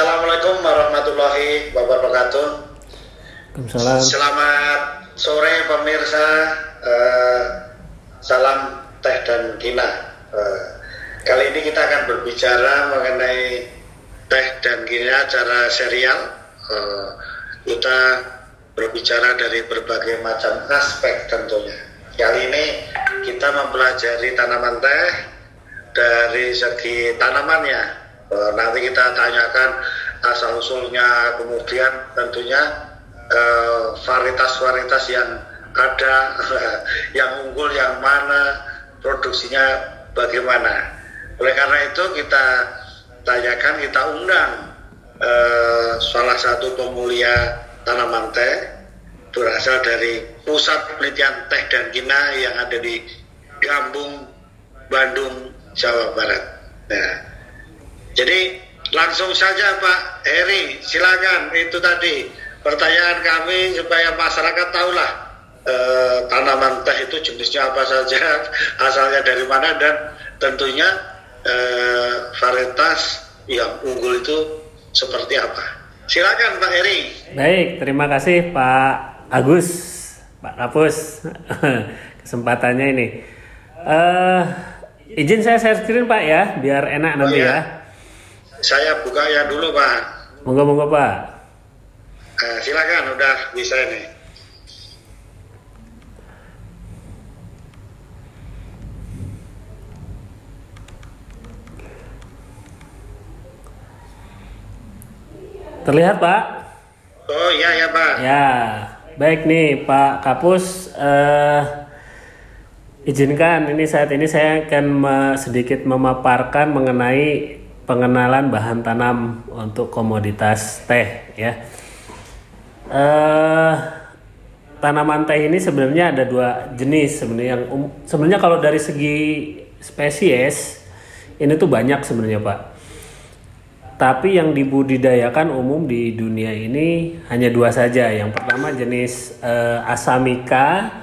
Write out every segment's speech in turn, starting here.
Assalamualaikum warahmatullahi wabarakatuh. Waalaikumsalam. Selamat sore pemirsa. Salam teh dan kina. Kali ini kita akan berbicara mengenai teh dan kina secara serial. Kita berbicara dari berbagai macam aspek tentunya. Kali ini kita mempelajari tanaman teh dari segi tanamannya. Nanti kita tanyakan asal usulnya, kemudian tentunya varietas-varietas yang ada, yang unggul yang mana, produksinya bagaimana. Oleh karena itu kita tanyakan, kita undang salah satu pemulia tanaman teh berasal dari Pusat Penelitian Teh dan Kina yang ada di Gambung, Bandung, Jawa Barat. Nah, jadi langsung saja Pak Heri, silakan. Itu tadi pertanyaan kami supaya masyarakat tahulah tanaman teh itu jenisnya apa saja, asalnya dari mana, dan tentunya varietas yang unggul itu seperti apa. Silakan Pak Heri. Baik, terima kasih Pak Agus, Pak Kapus, kesempatannya ini. Izin saya share screen Pak ya, biar enak nanti ya. Saya buka ya dulu Pak. Monggo Pak. Silakan, udah bisa ini. Terlihat Pak? Oh iya ya Pak. Ya, baik nih Pak Kapus. Izinkan ini saat ini saya akan sedikit memaparkan mengenai pengenalan bahan tanam untuk komoditas teh ya. Tanaman teh ini sebenarnya ada dua jenis sebenarnya. Sebenarnya kalau dari segi spesies ini tuh banyak sebenarnya Pak. Tapi yang dibudidayakan umum di dunia ini hanya dua saja. Yang pertama jenis Assamica,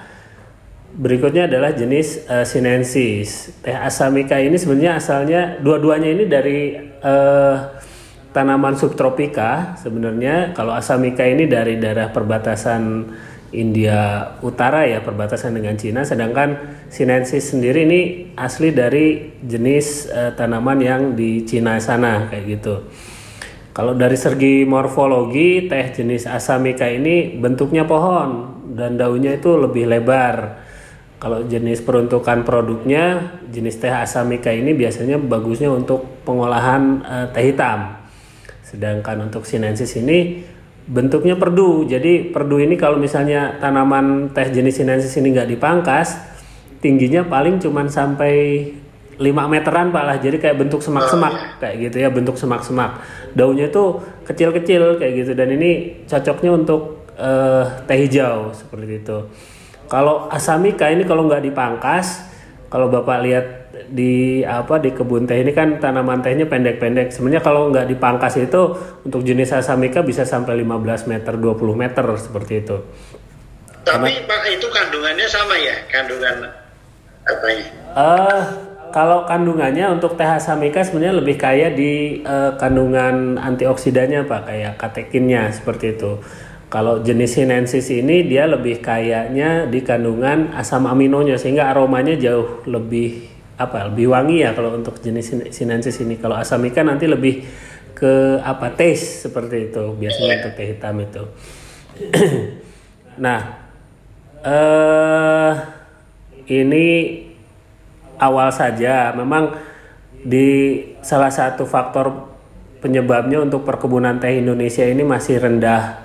berikutnya adalah jenis Sinensis. Teh Assamica ini sebenarnya asalnya dua-duanya ini dari tanaman subtropika sebenarnya. Kalau Assamica ini dari daerah perbatasan India Utara ya, perbatasan dengan Cina, sedangkan Sinensis sendiri ini asli dari jenis tanaman yang di Cina sana kayak gitu. Kalau dari segi morfologi, teh jenis Assamica ini bentuknya pohon dan daunnya itu lebih lebar. Kalau jenis peruntukan produknya, jenis teh Assamica ini biasanya bagusnya untuk pengolahan teh hitam. Sedangkan untuk Sinensis ini bentuknya perdu. Jadi perdu ini kalau misalnya tanaman teh jenis Sinensis ini nggak dipangkas, tingginya paling cuman sampai 5 meteran Pak lah. Jadi kayak bentuk semak-semak kayak gitu ya, bentuk semak-semak. Daunnya itu kecil-kecil kayak gitu, dan ini cocoknya untuk teh hijau seperti itu. Kalau Assamica ini kalau nggak dipangkas, kalau Bapak lihat di kebun teh ini kan tanaman tehnya pendek-pendek. Sebenarnya kalau nggak dipangkas itu untuk jenis Assamica bisa sampai 15 meter, 20 meter seperti itu. Tapi Pak, itu kandungannya sama ya? Kandungan apanya? Kalau kandungannya untuk teh Assamica sebenarnya lebih kaya di kandungan antioksidannya Pak, kayak katekinnya seperti itu. Kalau jenis Sinensis ini dia lebih kayaknya di kandungan asam aminonya, sehingga aromanya jauh lebih lebih wangi ya kalau untuk jenis Sinensis ini. Kalau Assamica nanti lebih ke taste seperti itu biasanya untuk teh hitam itu. Nah, ini awal saja. Memang di salah satu faktor penyebabnya untuk perkebunan teh Indonesia ini masih rendah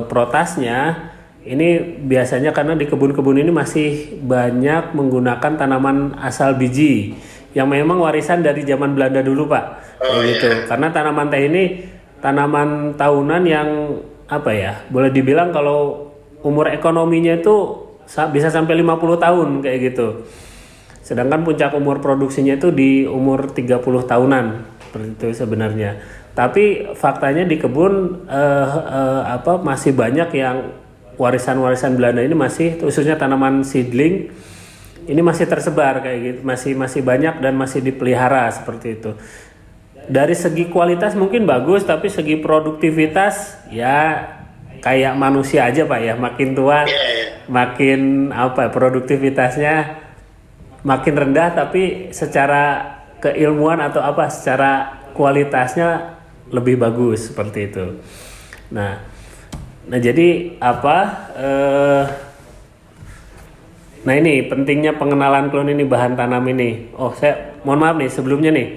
protasnya. Ini biasanya karena di kebun-kebun ini masih banyak menggunakan tanaman asal biji yang memang warisan dari zaman Belanda dulu Pak. Gitu. Karena tanaman teh ini tanaman tahunan yang boleh dibilang kalau umur ekonominya itu bisa sampai 50 tahun kayak gitu. Sedangkan puncak umur produksinya itu di umur 30 tahunan seperti itu sebenarnya. Tapi faktanya di kebun masih banyak yang warisan-warisan Belanda ini masih, khususnya tanaman seedling ini masih tersebar kayak gitu, masih banyak dan masih dipelihara seperti itu. dari segi kualitas mungkin bagus, tapi segi produktivitas ya kayak manusia aja Pak ya, makin tua makin apa produktivitasnya makin rendah, tapi secara keilmuan atau apa secara kualitasnya lebih bagus seperti itu. Nah jadi apa? Nah ini pentingnya pengenalan klon ini, bahan tanam ini. Oh saya mohon maaf nih sebelumnya nih.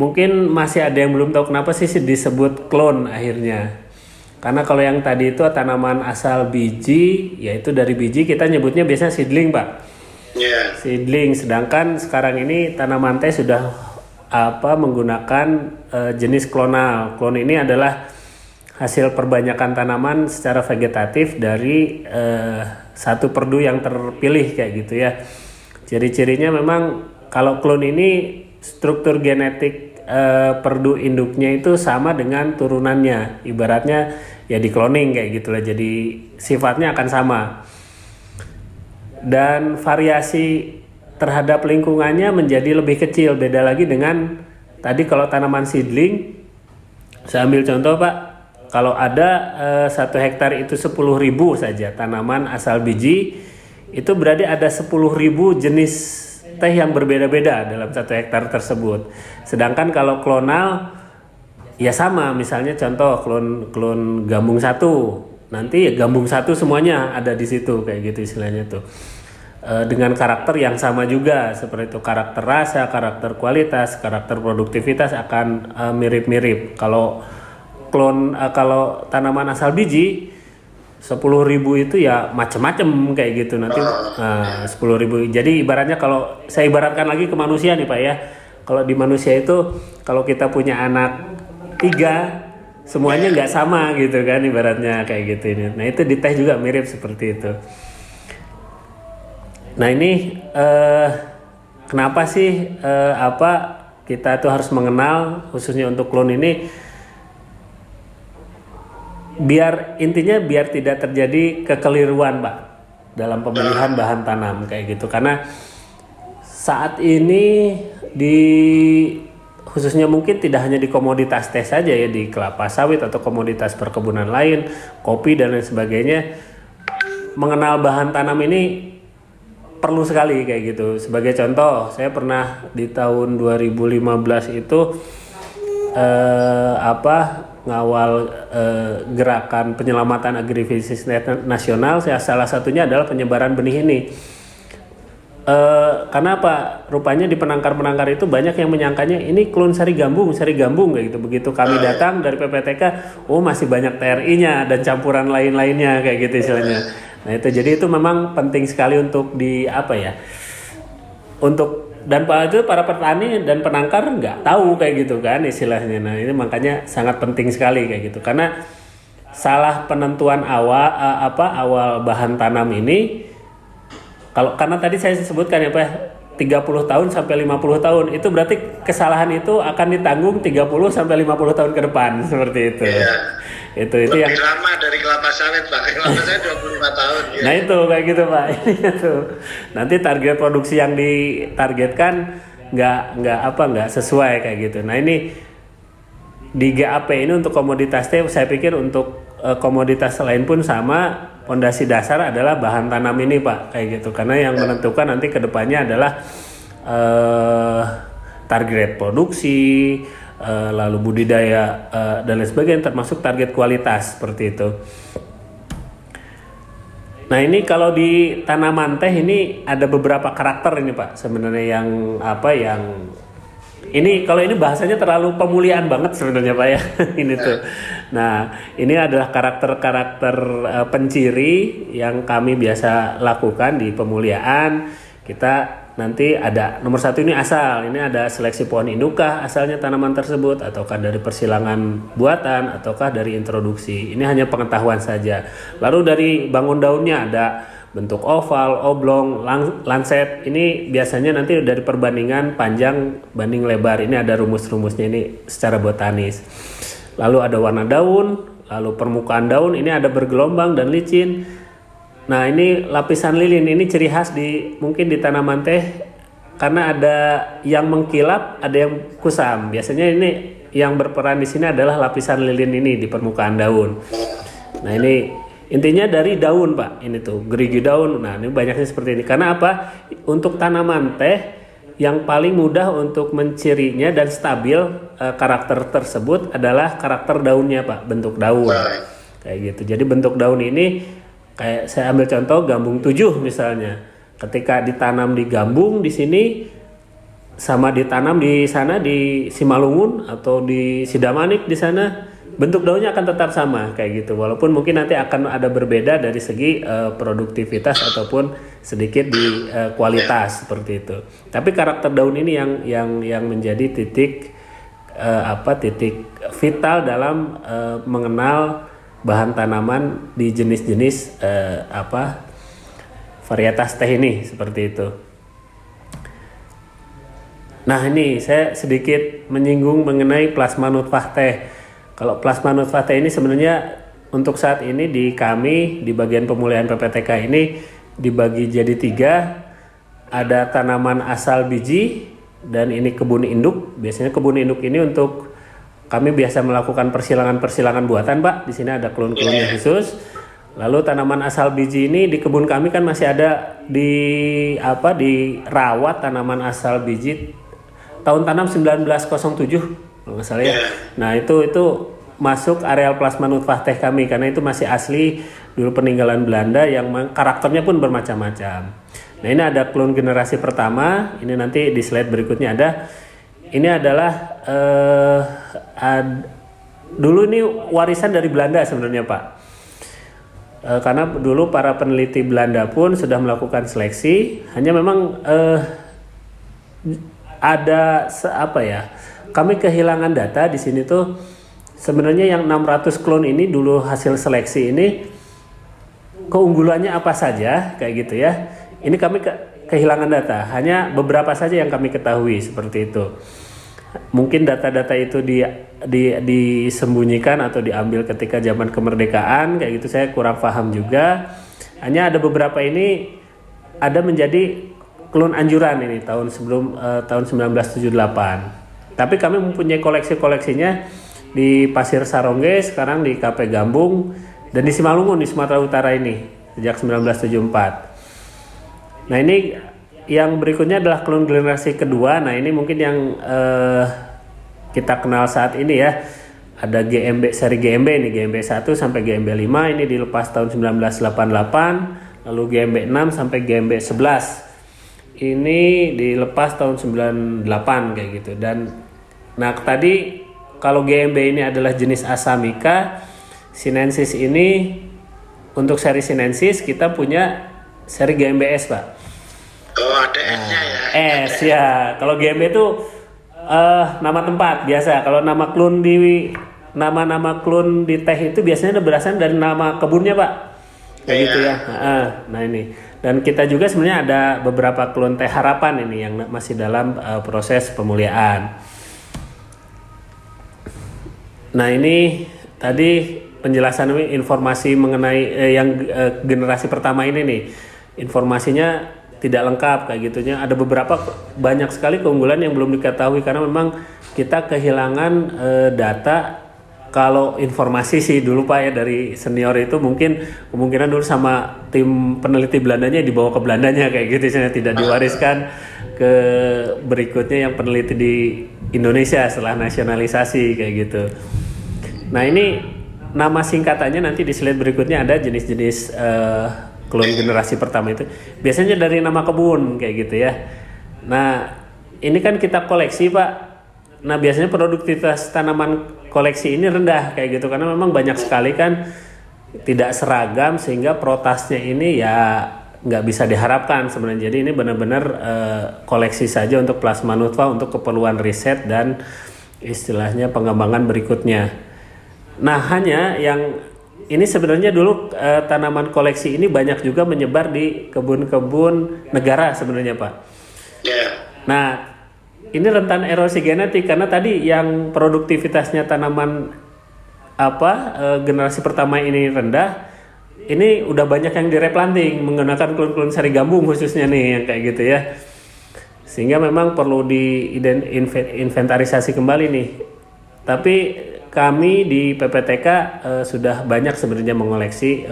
Mungkin masih ada yang belum tahu kenapa sih disebut klon akhirnya. Karena kalau yang tadi itu tanaman asal biji, yaitu dari biji kita nyebutnya biasanya seedling Pak. Yeah. Seedling. Sedangkan sekarang ini tanaman teh sudah menggunakan jenis klonal. Klon ini adalah hasil perbanyakan tanaman secara vegetatif dari satu perdu yang terpilih kayak gitu ya. Ciri-cirinya memang kalau klon ini struktur genetik perdu induknya itu sama dengan turunannya, ibaratnya ya di cloning kayak gitulah, jadi sifatnya akan sama dan variasi terhadap lingkungannya menjadi lebih kecil. Beda lagi dengan tadi kalau tanaman seedling, saya ambil contoh Pak, kalau ada 1 hektar itu 10.000 saja tanaman asal biji, itu berarti ada 10.000 jenis teh yang berbeda-beda dalam 1 hektar tersebut. Sedangkan kalau klonal ya sama, misalnya contoh klon gambung 1, nanti ya gambung 1 semuanya ada di situ kayak gitu istilahnya tuh. Dengan karakter yang sama juga seperti itu, karakter rasa, karakter kualitas, karakter produktivitas akan mirip-mirip. Kalau kalau tanaman asal biji 10.000 itu ya macam-macam kayak gitu nanti 10.000. Jadi ibaratnya kalau saya ibaratkan lagi ke manusia nih Pak ya. Kalau di manusia itu kalau kita punya anak 3 semuanya nggak sama gitu kan ibaratnya kayak gitu ini. Nah itu di teh juga mirip seperti itu. Nah ini kenapa sih kita tuh harus mengenal khususnya untuk klon ini? Biar tidak terjadi kekeliruan Pak dalam pemilihan bahan tanam kayak gitu, karena saat ini khususnya mungkin tidak hanya di komoditas teh saja ya, di kelapa sawit atau komoditas perkebunan lain, kopi dan lain sebagainya, mengenal bahan tanam ini perlu sekali kayak gitu. Sebagai contoh, saya pernah di tahun 2015 itu ngawal gerakan penyelamatan agribisnis nasional. Salah satunya adalah penyebaran benih ini. Karena apa? Rupanya di penangkar-penangkar itu banyak yang menyangkanya ini klon sari gambung kayak gitu. Begitu kami datang dari PPTK, oh masih banyak TRI-nya dan campuran lain-lainnya kayak gitu istilahnya. Nah itu jadi itu memang penting sekali untuk dan para petani dan penangkar nggak tahu kayak gitu kan istilahnya. Nah ini makanya sangat penting sekali kayak gitu, karena salah penentuan awal bahan tanam ini, karena tadi saya sebutkan ya Pak 30 tahun sampai 50 tahun itu berarti kesalahan itu akan ditanggung 30 sampai 50 tahun ke depan seperti itu. Iya. Itu lebih yang lama dari kelapa sawit Pak. Kelapa sawit 25 tahun. Ya. Nah itu kayak gitu Pak. Itu. Nanti target produksi yang ditargetkan nggak sesuai kayak gitu. Nah ini di GAP ini untuk komoditas teh, saya pikir untuk komoditas lain pun sama. Fondasi dasar adalah bahan tanam ini Pak kayak gitu, karena yang menentukan nanti kedepannya adalah target produksi, lalu budidaya dan lain sebagainya, termasuk target kualitas seperti itu. Nah ini kalau di tanaman teh ini ada beberapa karakter ini Pak sebenarnya yang ini kalau ini bahasanya terlalu pemuliaan banget sebenarnya Pak ya ini tuh. Nah ini adalah karakter-karakter penciri yang kami biasa lakukan di pemuliaan. Kita nanti ada nomor 1 ini asal, ini ada seleksi pohon indukah asalnya tanaman tersebut, ataukah dari persilangan buatan, ataukah dari introduksi. Ini hanya pengetahuan saja. Lalu dari bangun daunnya ada bentuk oval, oblong, lancet. Ini biasanya nanti dari perbandingan panjang banding lebar. Ini ada rumus-rumusnya ini secara botanis. Lalu ada warna daun, lalu permukaan daun ini ada bergelombang dan licin. Nah ini lapisan lilin, ini ciri khas mungkin di tanaman teh karena ada yang mengkilap, ada yang kusam. Biasanya ini yang berperan di sini adalah lapisan lilin ini di permukaan daun. Nah ini intinya dari daun Pak, ini tuh gerigi daun. Nah ini banyaknya seperti ini. Karena apa? Untuk tanaman teh yang paling mudah untuk mencirinya dan stabil karakter tersebut adalah karakter daunnya Pak, bentuk daun. Kayak gitu. Jadi bentuk daun ini kayak saya ambil contoh gambung 7 misalnya. Ketika ditanam di gambung di sini sama ditanam di sana di Simalungun atau di Sidamanik di sana, bentuk daunnya akan tetap sama kayak gitu. Walaupun mungkin nanti akan ada berbeda dari segi produktivitas ataupun sedikit di kualitas seperti itu. Tapi karakter daun ini yang menjadi titik titik vital dalam mengenal bahan tanaman di jenis-jenis varietas teh ini seperti itu. Nah ini saya sedikit menyinggung mengenai plasma nutfah teh. Kalau plasma nutfah teh ini sebenarnya untuk saat ini di kami di bagian pemulihan PPTK ini dibagi jadi 3. Ada tanaman asal biji dan ini kebun induk. Biasanya kebun induk ini untuk kami biasa melakukan persilangan buatan Pak. Di sini ada klon-klonnya khusus. Lalu tanaman asal biji ini di kebun kami kan masih ada dirawat tanaman asal biji tahun tanam 1907 kalau nggak salah ya. Nah itu masuk areal plasma nutfah teh kami karena itu masih asli dulu peninggalan Belanda yang karakternya pun bermacam-macam. Nah ini ada klon generasi pertama, ini nanti di slide berikutnya ada. Ini adalah dulu ini warisan dari Belanda sebenarnya Pak. Karena dulu para peneliti Belanda pun sudah melakukan seleksi, hanya memang kami kehilangan data di sini tuh sebenarnya yang 600 klon ini dulu hasil seleksi ini keunggulannya apa saja kayak gitu ya. Ini kami kehilangan data, hanya beberapa saja yang kami ketahui seperti itu. Mungkin data-data itu disembunyikan atau diambil ketika zaman kemerdekaan kayak gitu, saya kurang paham juga. Hanya ada beberapa ini ada menjadi klon anjuran ini tahun 1978. Tapi kami mempunyai koleksinya di Pasir Sarongge, sekarang di KP Gambung dan di Simalungun di Sumatera Utara ini sejak 1974. Nah ini yang berikutnya adalah klon generasi kedua. Nah ini mungkin yang kita kenal saat ini ya. Ada GMB seri GMB ini, GMB 1 sampai GMB 5 ini dilepas tahun 1988, lalu GMB 6 sampai GMB 11 ini dilepas tahun 98 kayak gitu. Dan nah tadi kalau GMB ini adalah jenis Asamika, Sinensis ini untuk seri Sinensis kita punya seri GMBS Pak. Oh ada S-nya ya. S ya. Kalau GMB itu nama tempat biasa. Kalau nama klon nama klon di teh itu biasanya berasal dari nama kebunnya Pak. Kayak gitu ya. Nah ini. Dan kita juga sebenarnya ada beberapa klon teh harapan ini yang masih dalam proses pemuliaan. Nah ini tadi penjelasan informasi mengenai generasi pertama ini nih. Informasinya tidak lengkap kayak gitunya. Ada beberapa banyak sekali keunggulan yang belum diketahui karena memang kita kehilangan data. Kalau informasi sih dulu Pak ya dari senior itu mungkin kemungkinan dulu sama tim peneliti Belandanya dibawa ke Belandanya kayak gitu, tidak diwariskan ke berikutnya yang peneliti di Indonesia setelah nasionalisasi kayak gitu. Nah ini nama singkatannya nanti di slide berikutnya ada jenis-jenis klon generasi pertama itu biasanya dari nama kebun kayak gitu ya. Nah ini kan kita koleksi Pak. Nah biasanya produktivitas tanaman koleksi ini rendah kayak gitu karena memang banyak sekali kan tidak seragam sehingga protasnya ini ya nggak bisa diharapkan sebenarnya. Jadi ini benar-benar koleksi saja untuk plasma nutfah untuk keperluan riset dan istilahnya pengembangan berikutnya. Nah hanya yang ini sebenarnya dulu tanaman koleksi ini banyak juga menyebar di kebun-kebun negara sebenarnya Pak. Nah ini rentan erosi genetik karena tadi yang produktivitasnya tanaman generasi pertama ini rendah, ini udah banyak yang direplanting menggunakan klon-klon sari gambung khususnya nih yang kayak gitu ya. Sehingga memang perlu diinventarisasi kembali nih. Tapi kami di PPTK sudah banyak sebenarnya mengoleksi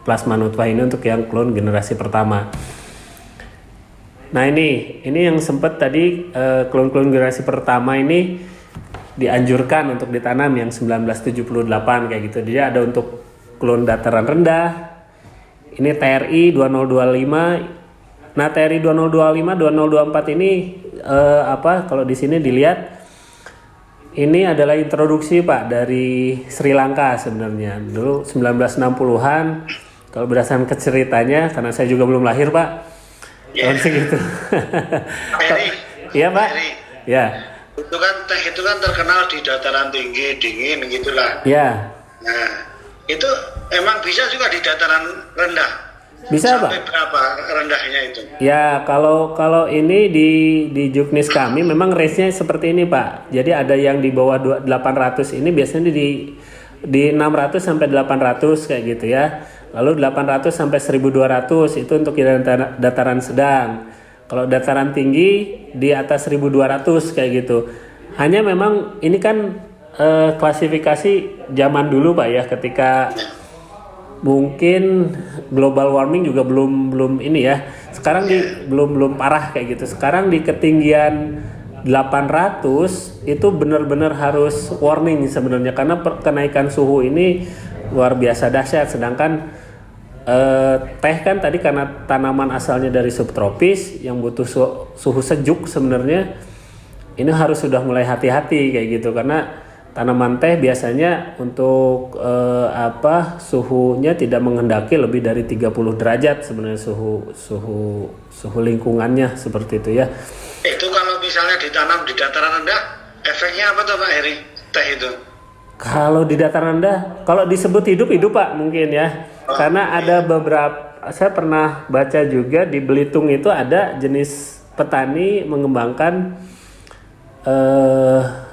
plasma nutfah ini untuk yang klon generasi pertama. Nah ini yang sempat tadi klon-klon generasi pertama ini dianjurkan untuk ditanam yang 1978 kayak gitu. Jadi ada untuk klon dataran rendah. Ini TRI 2025. Nah TRI 2025, 2024 ini kalau di sini dilihat ini adalah introduksi Pak dari Sri Lanka sebenarnya. Dulu 1960-an kalau berdasarkan ceritanya, karena saya juga belum lahir Pak. Tahun segitu. Iya Pak. Ya. Teh itu kan terkenal di dataran tinggi, dingin gitulah. Ya. Nah, itu emang bisa juga di dataran rendah. Bisa sampai Pak? Berapa rendahnya itu? Ya kalau ini di Juknis kami memang range-nya seperti ini Pak. Jadi ada yang di bawah 800 ini biasanya di 600 sampai 800 kayak gitu ya. Lalu 800 sampai 1200 itu untuk dataran sedang. Kalau dataran tinggi di atas 1200 kayak gitu. Hanya memang ini kan klasifikasi zaman dulu Pak ya, ketika mungkin global warming juga belum ini ya. Sekarang belum parah kayak gitu. Sekarang di ketinggian 800 itu benar-benar harus warning sebenarnya, karena kenaikan suhu ini luar biasa dahsyat. Sedangkan teh kan tadi karena tanaman asalnya dari subtropis yang butuh suhu sejuk sebenarnya, ini harus sudah mulai hati-hati kayak gitu, karena tanaman teh biasanya untuk suhunya tidak menghendaki lebih dari 30 derajat sebenarnya suhu lingkungannya seperti itu ya. Itu kalau misalnya ditanam di dataran rendah, efeknya apa tuh Pak Heri? Teh itu? Kalau di dataran rendah, kalau disebut hidup Pak mungkin ya. Karena ada beberapa, saya pernah baca juga di Belitung itu ada jenis petani mengembangkan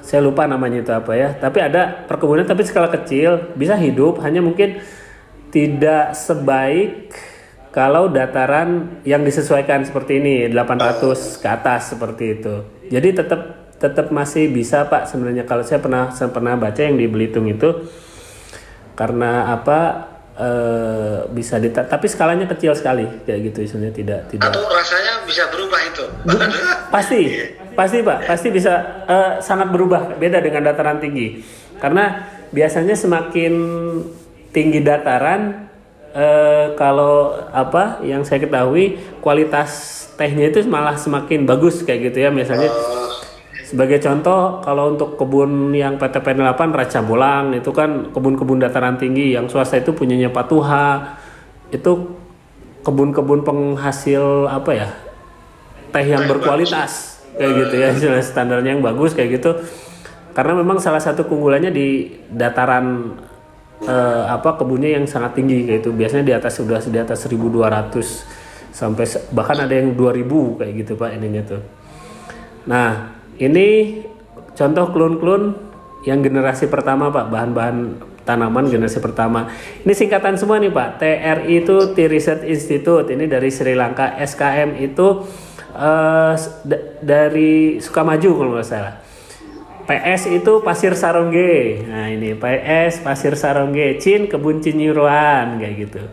saya lupa namanya itu apa ya, tapi ada perkebunan tapi skala kecil, bisa hidup, hanya mungkin tidak sebaik kalau dataran yang disesuaikan seperti ini 800 ke atas seperti itu. Jadi tetap masih bisa Pak sebenarnya. Kalau saya pernah baca yang di Belitung itu, karena bisa tapi skalanya kecil sekali kayak gitu istilahnya, tidak atau rasanya bisa berubah itu. Pasti Pak, pasti bisa sangat berubah, beda dengan dataran tinggi. Karena biasanya semakin tinggi dataran kalau yang saya ketahui kualitas tehnya itu malah semakin bagus kayak gitu ya. Misalnya sebagai contoh, kalau untuk kebun yang PTPN 8 Raca Bolang itu kan kebun-kebun dataran tinggi yang swasta itu punyanya Pak Tuha. Itu kebun-kebun penghasil teh yang berkualitas kayak gitu ya, standarnya yang bagus kayak gitu. Karena memang salah satu keunggulannya di dataran kebunnya yang sangat tinggi kayak itu. Biasanya di atas 1200 sampai bahkan ada yang 2000 kayak gitu Pak ininya tuh. Nah, ini contoh klon-klon yang generasi pertama Pak, bahan-bahan tanaman generasi pertama. Ini singkatan semua nih Pak. TRI itu Tea Research Institute, ini dari Sri Lanka. SKM itu dari Sukamaju kalau nggak salah. PS itu Pasir Sarongge. Nah ini PS Pasir Sarongge. Cin Kebun Cinyiruan kayak gitu.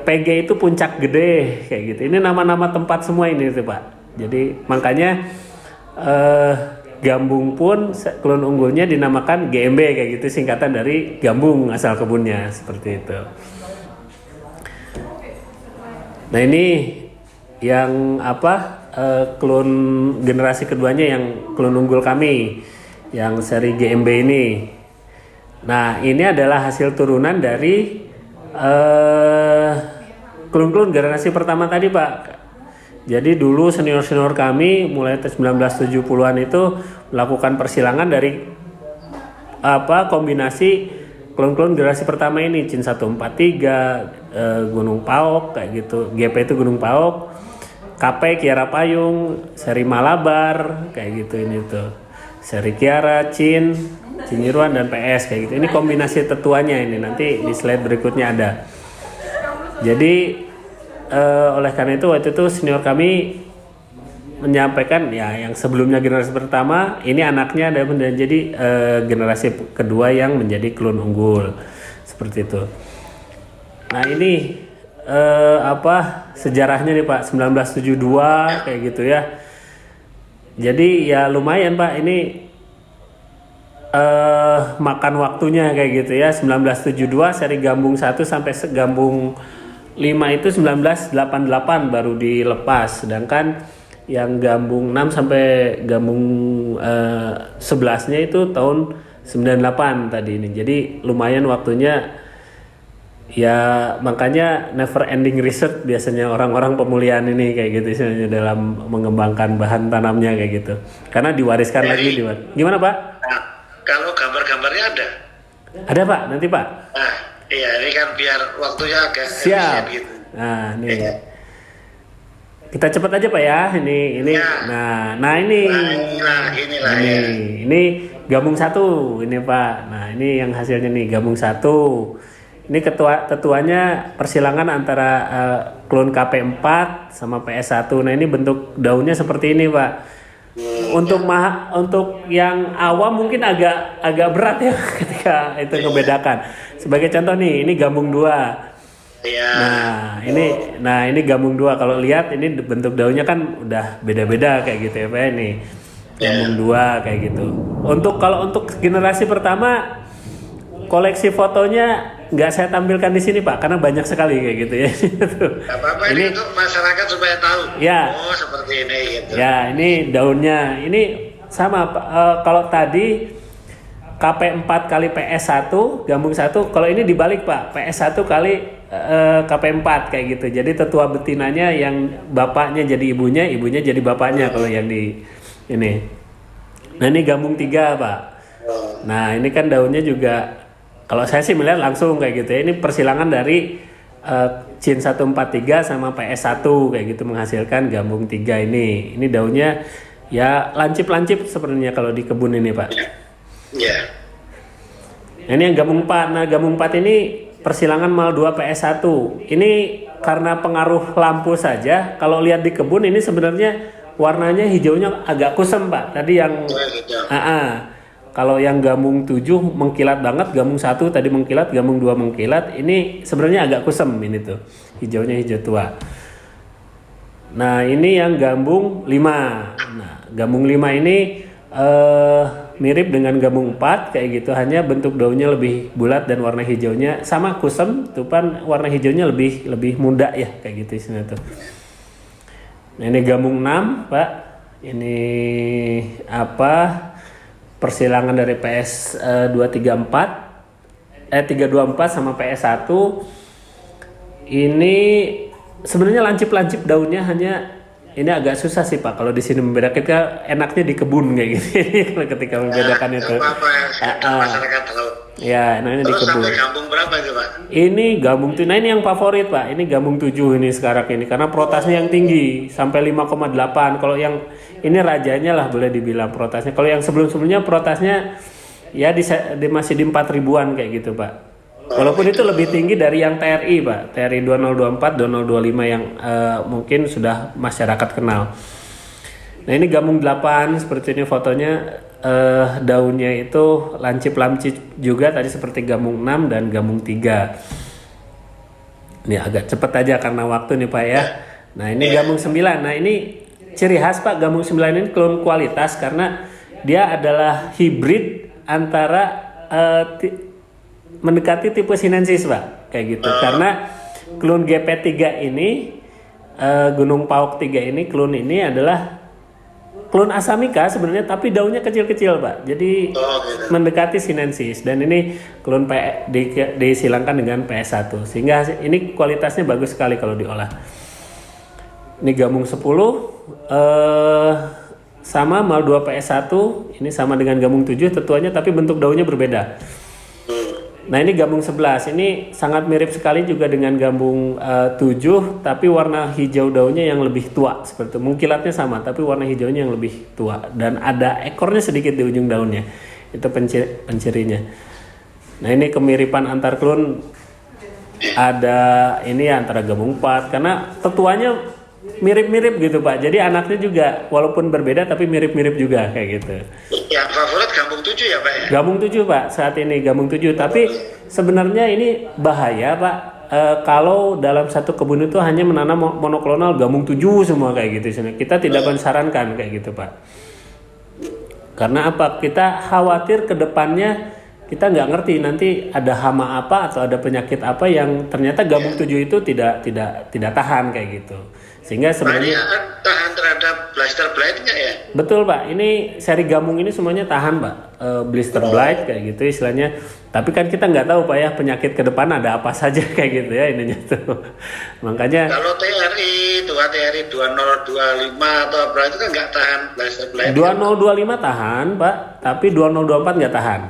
PG itu Puncak Gede kayak gitu. Ini nama-nama tempat semua ini tuh Pak. Jadi makanya Gambung pun klon unggulnya dinamakan GMB kayak gitu, singkatan dari Gambung asal kebunnya seperti itu. Nah ini yang klon generasi keduanya yang klon unggul kami yang seri GMB ini. Nah ini adalah hasil turunan dari klon-klon generasi pertama tadi Pak. Jadi dulu senior-senior kami mulai 1970-an itu melakukan persilangan dari kombinasi klon-klon generasi pertama ini, Cin 143, Gunung Paok kayak gitu. GP itu Gunung Paok, KP Kiara Payung, seri Malabar kayak gitu ini tuh. Seri Kiara, Cinyiruan dan PS kayak gitu. Ini kombinasi tetuanya ini, nanti di slide berikutnya ada. Jadi oleh karena itu waktu itu senior kami menyampaikan ya yang sebelumnya generasi pertama ini anaknya dan menjadi generasi kedua yang menjadi klon unggul seperti itu. Nah ini sejarahnya nih Pak 1972 kayak gitu ya. Jadi ya lumayan Pak ini makan waktunya kayak gitu ya. 1972 seri gambung 1 sampai gambung 5 itu 1988 baru dilepas, sedangkan yang gambung 6 sampai gambung 11-nya itu tahun 98 tadi ini. Jadi lumayan waktunya ya, makanya never ending research biasanya orang-orang pemulihan ini kayak gitu sebenarnya dalam mengembangkan bahan tanamnya kayak gitu. Karena diwariskan lagi Gimana Pak? Nah, kalau gambar-gambarnya ada? Ada Pak, nanti Pak. Nah, iya, ini kan biar waktunya agak siap gitu. Nah nih kita cepat aja Pak ya, ini ya. Nah ini ini gabung 1 ini Pak. Nah ini yang hasilnya nih gabung 1. Ini tetuanya persilangan antara klon KP4 sama PS1. Nah ini bentuk daunnya seperti ini Pak. Untuk yang awam mungkin agak berat ya ketika itu ngebedakan. Sebagai contoh nih, ini gambung 2. Iya. Nah ini gambung 2. Kalau lihat ini bentuk daunnya kan udah beda-beda kayak gitu ya Pak ini. Gambung 2 kayak gitu. Kalau untuk generasi pertama, koleksi fotonya nggak saya tampilkan di sini Pak, karena banyak sekali kayak gitu ya. Apa-apa ini untuk masyarakat supaya tahu. Ya. Oh seperti ini gitu. Ya ini daunnya, ini sama Pak. Kalau tadi KP4 kali PS1 gambung 1, kalau ini dibalik Pak, PS1 kali KP4 kayak gitu. Jadi tetua betinanya yang bapaknya jadi ibunya, ibunya jadi bapaknya kalau yang di ini. Nah ini gambung 3 Pak. Nah ini kan daunnya juga, kalau saya sih melihat langsung kayak gitu ya. Ini persilangan dari Chin 143 sama PS1 kayak gitu menghasilkan gambung 3 ini. Ini daunnya ya lancip-lancip sebenarnya kalau di kebun ini Pak. Iya. Nah, ini yang gambung 4. Nah gambung 4 ini persilangan mal 2 PS1. Ini karena pengaruh lampu saja. Kalau lihat di kebun ini sebenarnya warnanya hijaunya agak kusam Pak. Tadi yang kalau yang gambung 7 mengkilat banget, gambung 1 tadi mengkilat, gambung 2 mengkilat. Ini sebenarnya agak kusam ini tuh. Hijaunya hijau tua. Nah, ini yang gambung 5. Nah, gambung 5 ini mirip dengan gambung 4 kayak gitu, hanya bentuk daunnya lebih bulat dan warna hijaunya sama kusam, tupan warna hijaunya lebih muda ya kayak gitu isinya tuh. Nah, ini gambung 6, Pak. Ini persilangan dari PS 324 sama PS1. Ini sebenarnya lancip-lancip daunnya, hanya ini agak susah sih Pak kalau di sini membedakan. Kita enaknya di kebun kayak gitu ketika membedakan itu. Masyarakat tahu. Ya, enaknya di kebun. Sampai gambung berapa itu Pak? Ini gambung 7. Nah ini yang favorit Pak. Ini gambung 7 ini sekarang ini karena protasnya yang tinggi sampai 5,8. Kalau yang ini rajanya lah boleh dibilang protasnya. Kalau yang sebelum-sebelumnya protasnya ya masih di 4 ribuan kayak gitu Pak. Walaupun itu lebih tinggi dari yang TRI Pak, TRI 2024, 2025 yang mungkin sudah masyarakat kenal. Nah ini gambung 8 seperti ini fotonya, daunnya itu lancip-lancip juga tadi seperti gambung 6 dan gambung 3. Ini agak cepet aja karena waktu nih Pak ya. Nah ini gambung 9, nah ini ciri khas Pak, gambung 9 ini klon kualitas karena dia adalah hibrid antara mendekati tipe sinensis Pak kayak gitu. Karena klon GP3 ini Gunung Pauk 3 ini klon ini adalah klon Asamika sebenarnya, tapi daunnya kecil-kecil Pak. Jadi mendekati sinensis, dan ini klon disilangkan dengan PS1 sehingga ini kualitasnya bagus sekali kalau diolah. Ini gambung 10 sama mal 2 PS1, ini sama dengan gambung 7 tetuanya tapi bentuk daunnya berbeda. Nah ini gambung 11, ini sangat mirip sekali juga dengan gambung 7, tapi warna hijau daunnya yang lebih tua seperti itu. Mengkilatnya sama, tapi warna hijaunya yang lebih tua dan ada ekornya sedikit di ujung daunnya. Itu pencirinya. Nah ini kemiripan antar klon ada ini ya, antara gambung 4 karena tetuanya mirip-mirip gitu Pak. Jadi anaknya juga walaupun berbeda tapi mirip-mirip juga kayak gitu. Yang favorit Gabung 7 ya Pak ya? Gabung 7 Pak, saat ini Gabung 7. Tapi sebenarnya ini bahaya Pak. Kalau dalam satu kebun itu hanya menanam monoklonal Gabung 7 semua kayak gitu. Kita tidak mensarankan kayak gitu Pak. Karena apa? Kita khawatir ke depannya kita nggak ngerti nanti ada hama apa atau ada penyakit apa yang ternyata Gabung 7 itu tidak tahan kayak gitu. Sehingga sebenarnya tahan terhadap blister blight nggak ya? Betul Pak, ini seri Gabung ini semuanya tahan Pak, blister blight kayak gitu istilahnya. Tapi kan kita nggak tahu Pak ya penyakit ke depan ada apa saja kayak gitu ya ininya tuh. Makanya kalau TRI 2025 atau apa itu kan nggak tahan blister blight. 2025 tahan Pak, tapi 2024 nggak tahan.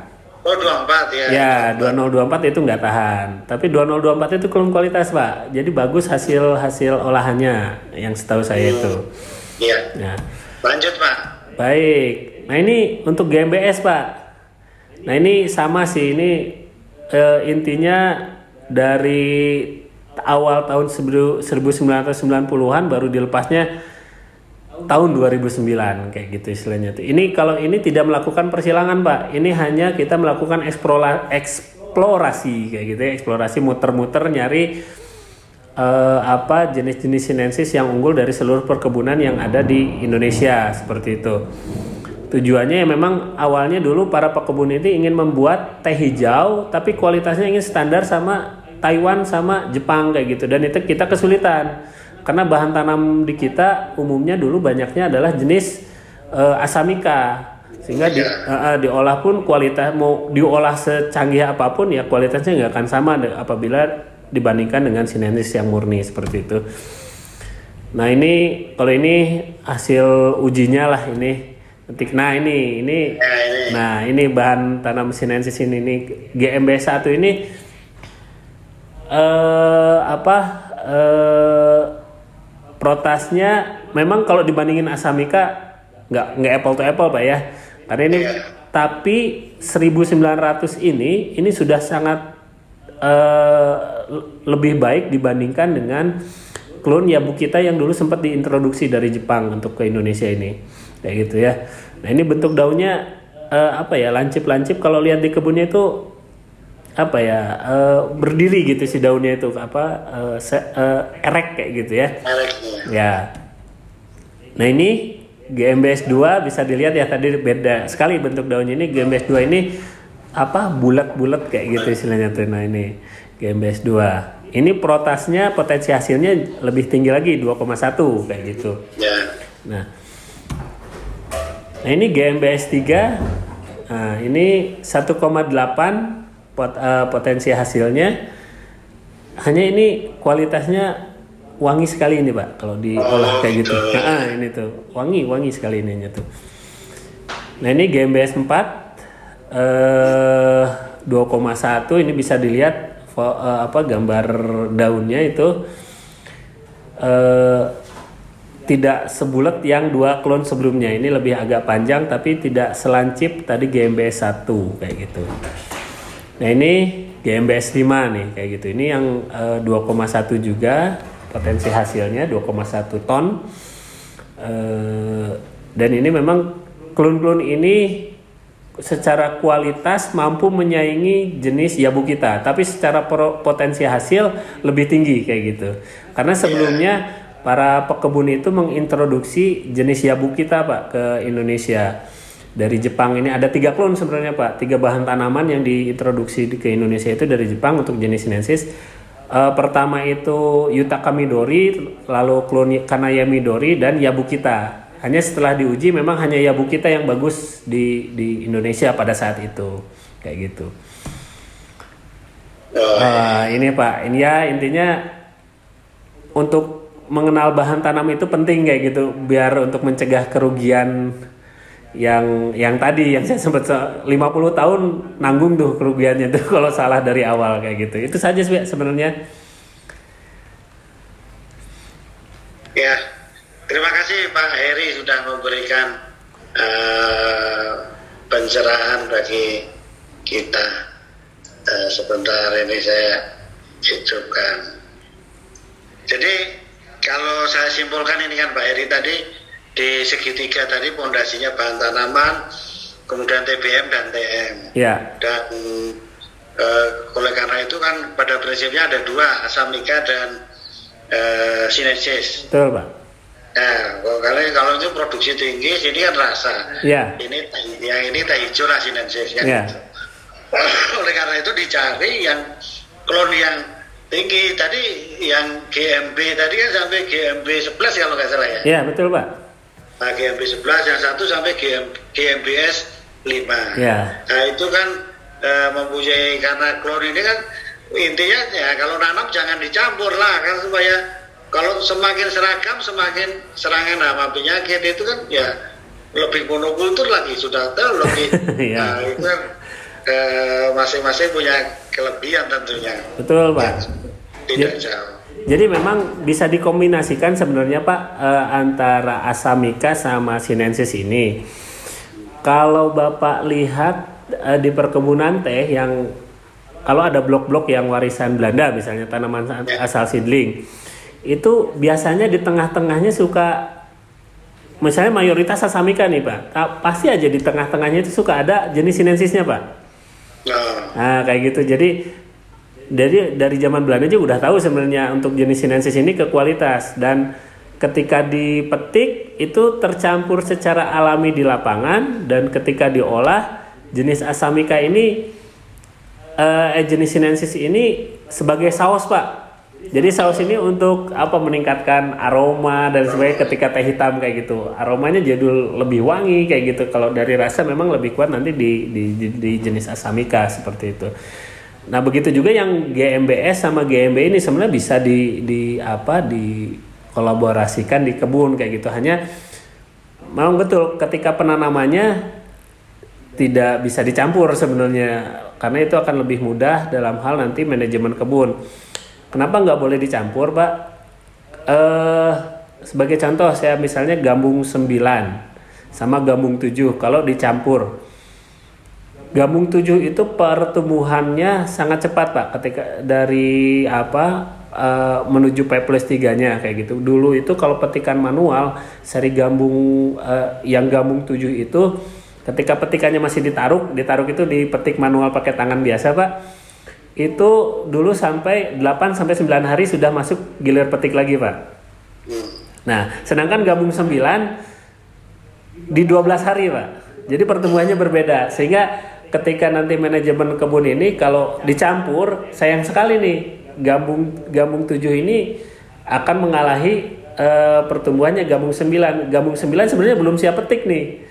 Oh 24 ya? Ya 2024 itu nggak tahan, tapi 2024 itu klon kualitas Pak, jadi bagus hasil olahannya yang setahu saya itu. Iya. Nah, lanjut Pak. Baik, nah ini untuk GMBS Pak. Nah ini sama sih, ini intinya dari awal tahun 1990-an baru dilepasnya tahun 2009 kayak gitu istilahnya tuh. Ini kalau ini tidak melakukan persilangan Pak, ini hanya kita melakukan eksplorasi kayak gitu ya, eksplorasi muter-muter nyari jenis-jenis sinensis yang unggul dari seluruh perkebunan yang ada di Indonesia seperti itu. Tujuannya ya memang awalnya dulu para pekebun ini ingin membuat teh hijau tapi kualitasnya ingin standar sama Taiwan sama Jepang kayak gitu, dan itu kita kesulitan. Karena bahan tanam di kita umumnya dulu banyaknya adalah jenis Asamika, sehingga diolah pun kualitas mau diolah secanggih apapun ya kualitasnya nggak akan sama apabila dibandingkan dengan sinensis yang murni seperti itu. Nah ini kalau ini hasil ujinya lah ini. Nah ini bahan tanam sinensis ini GMB1 ini protasnya memang kalau dibandingin Asamika nggak apple to apple Pak ya, karena ini tapi 1900 ini sudah sangat lebih baik dibandingkan dengan klon Yabukita yang dulu sempat diintroduksi dari Jepang untuk ke Indonesia ini kayak gitu ya. Nah ini bentuk daunnya lancip-lancip, kalau lihat di kebunnya itu berdiri gitu si daunnya itu erek kayak gitu ya. Ya. Nah ini GMBS 2 bisa dilihat ya, tadi beda sekali bentuk daunnya. Ini GMBS 2 ini bulat-bulat kayak gitu istilahnya tuh. Nah ini GMBS 2. Ini protasnya potensi hasilnya lebih tinggi lagi 2,1 kayak gitu. Ya. Nah ini GMBS 3. Nah ini 1,8 potensi hasilnya, hanya ini kualitasnya wangi sekali ini Pak kalau diolah kayak gitu. Nah ini tuh wangi sekali ininya tuh. Nah ini GMBS 4 2,1, ini bisa dilihat gambar daunnya itu tidak sebulat yang dua klon sebelumnya. Ini lebih agak panjang tapi tidak selancip tadi GMBS 1 kayak gitu. Nah ini GMBS 5 nih kayak gitu. Ini yang 2,1 juga potensi hasilnya 2,1 ton. Dan ini memang klon-klon ini secara kualitas mampu menyaingi jenis Yabukita, tapi secara potensi hasil lebih tinggi kayak gitu. Karena sebelumnya para pekebun itu mengintroduksi jenis Yabukita Pak ke Indonesia. Dari Jepang ini ada 3 klon sebenarnya Pak, 3 bahan tanaman yang diintroduksi ke Indonesia itu dari Jepang untuk jenis sinensis. Pertama itu Yutaka Midori, lalu klon Kanaya Midori dan Yabukita. Hanya setelah diuji memang hanya Yabukita yang bagus di Indonesia pada saat itu kayak gitu. Ini Pak, ini ya intinya untuk mengenal bahan tanam itu penting kayak gitu, biar untuk mencegah kerugian yang tadi yang saya sempat 50 tahun nanggung tuh kerugiannya tuh kalau salah dari awal kayak gitu. Itu saja sebenarnya. Ya, terima kasih Pak Heri sudah memberikan pencerahan bagi kita. Sebentar ini saya hidupkan. Jadi kalau saya simpulkan ini kan Pak Heri tadi di segitiga tadi pondasinya bahan tanaman, kemudian TBM dan TM. Ya. Dan oleh karena itu kan pada prinsipnya ada dua, Asamika dan Sinensis. Betul Pak. Nah, kalau itu produksi tinggi, sini kan rasa. Ya. Yang ini teh hijau lah Sinensis kan. Ya. Gitu. Oleh karena itu dicari yang klon yang tinggi tadi, yang GMB tadi kan sampai GMB 11 kalau nggak salah ya. Ya betul Pak. Nah, GMB 11 yang satu sampai GMBS 5. Ya. Nah itu kan mempunyai, karena klon ini kan intinya ya kalau nanam jangan dicampur lah kan, supaya kalau semakin seragam semakin serangan hama penyakit itu kan ya lebih monokultur lagi, sudah tahu lebih. Ya. Nah itu kan masing-masing punya kelebihan tentunya. Betul Pak. Tidak jauh. Jadi memang bisa dikombinasikan sebenarnya Pak, antara Asamika sama Sinensis ini. Kalau Bapak lihat di perkebunan teh yang kalau ada blok-blok yang warisan Belanda misalnya tanaman asal seedling, itu biasanya di tengah-tengahnya suka, misalnya mayoritas Asamika nih Pak, pasti aja di tengah-tengahnya itu suka ada jenis Sinensisnya Pak. Nah kayak gitu. Jadi dari zaman Belanda juga udah tahu sebenarnya untuk jenis Sinensis ini ke kualitas, dan ketika dipetik itu tercampur secara alami di lapangan, dan ketika diolah jenis Asamika ini jenis Sinensis ini sebagai saus Pak. Jadi saus ini untuk apa, meningkatkan aroma dan sebagainya ketika teh hitam kayak gitu. Aromanya jadi lebih wangi kayak gitu. Kalau dari rasa memang lebih kuat nanti di jenis Asamika seperti itu. Nah, begitu juga yang GMBS sama GMB ini sebenarnya bisa dikolaborasikan di kebun kayak gitu. Hanya memang betul ketika penanamannya tidak bisa dicampur sebenarnya, karena itu akan lebih mudah dalam hal nanti manajemen kebun. Kenapa nggak boleh dicampur, Pak? Sebagai contoh, saya misalnya gambung 9 sama gambung 7, kalau dicampur, gambung 7 itu pertumbuhannya sangat cepat Pak, ketika dari menuju P+3-nya kayak gitu. Dulu itu kalau petikan manual, seri gambung yang gambung 7 itu ketika petikannya masih ditaruk itu dipetik manual pakai tangan biasa Pak. Itu dulu sampai 8 sampai 9 hari sudah masuk gilir petik lagi Pak. Nah, sedangkan gambung 9 di 12 hari Pak. Jadi pertumbuhannya berbeda, sehingga ketika nanti manajemen kebun ini kalau dicampur, sayang sekali nih gambung 7 ini akan mengalahi pertumbuhannya gambung 9. Gambung 9 sebenarnya belum siap petik nih,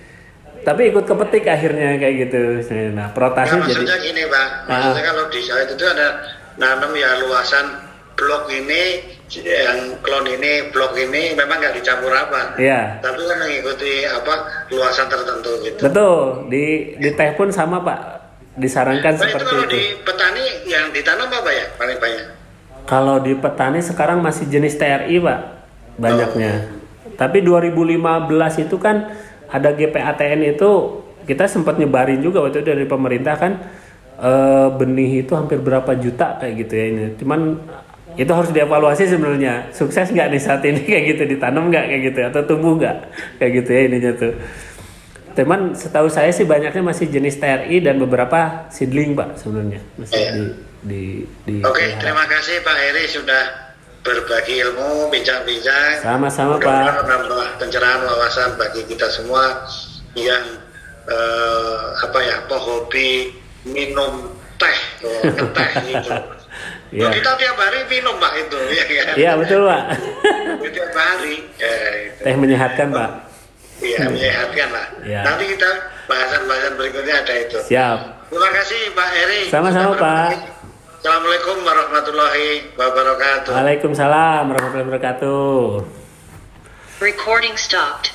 tapi ikut kepetik akhirnya kayak gitu. Nah, protasnya nah, maksudnya jadi gini Pak, maksudnya kalau di sawit itu ada nanam ya luasan blok ini, yang klon ini, blok ini memang nggak dicampur apa, ya, tapi kan mengikuti luasan tertentu gitu. Betul, di teh pun sama Pak, disarankan Nah, seperti itu. Kalau itu. di petani yang ditanam apa ya paling banyak? Kalau di petani sekarang masih jenis TRI Pak, banyaknya. Tapi 2015 itu kan ada GPATN itu, kita sempat nyebarin juga waktu itu dari pemerintah kan, benih itu hampir berapa juta kayak gitu ya ini. Cuman itu harus dievaluasi sebenarnya, sukses nggak nih saat ini kayak gitu, ditanam nggak kayak gitu, atau tumbuh nggak kayak gitu ya ininya tuh. Teman setahu saya sih banyaknya masih jenis TRI dan beberapa seedling Pak sebenarnya masih Oke, terima kasih Pak Heri sudah berbagi ilmu, bincang-bincang. Sama-sama Pak. Menambah pencerahan wawasan bagi kita semua yang hobi minum teh, teh gitu. Ya. Kita tiap hari minum Pak itu, ya kan? Iya betul Pak. Tiap hari. Teh menyehatkan Pak. Iya, menyehatkan lah. Ya. Nanti kita bahasan-bahasan berikutnya ada itu. Siap. Terima kasih Pak Heri. Sama-sama Pak. Assalamualaikum warahmatullahi wabarakatuh. Waalaikumsalam warahmatullahi wabarakatuh. Recording stopped.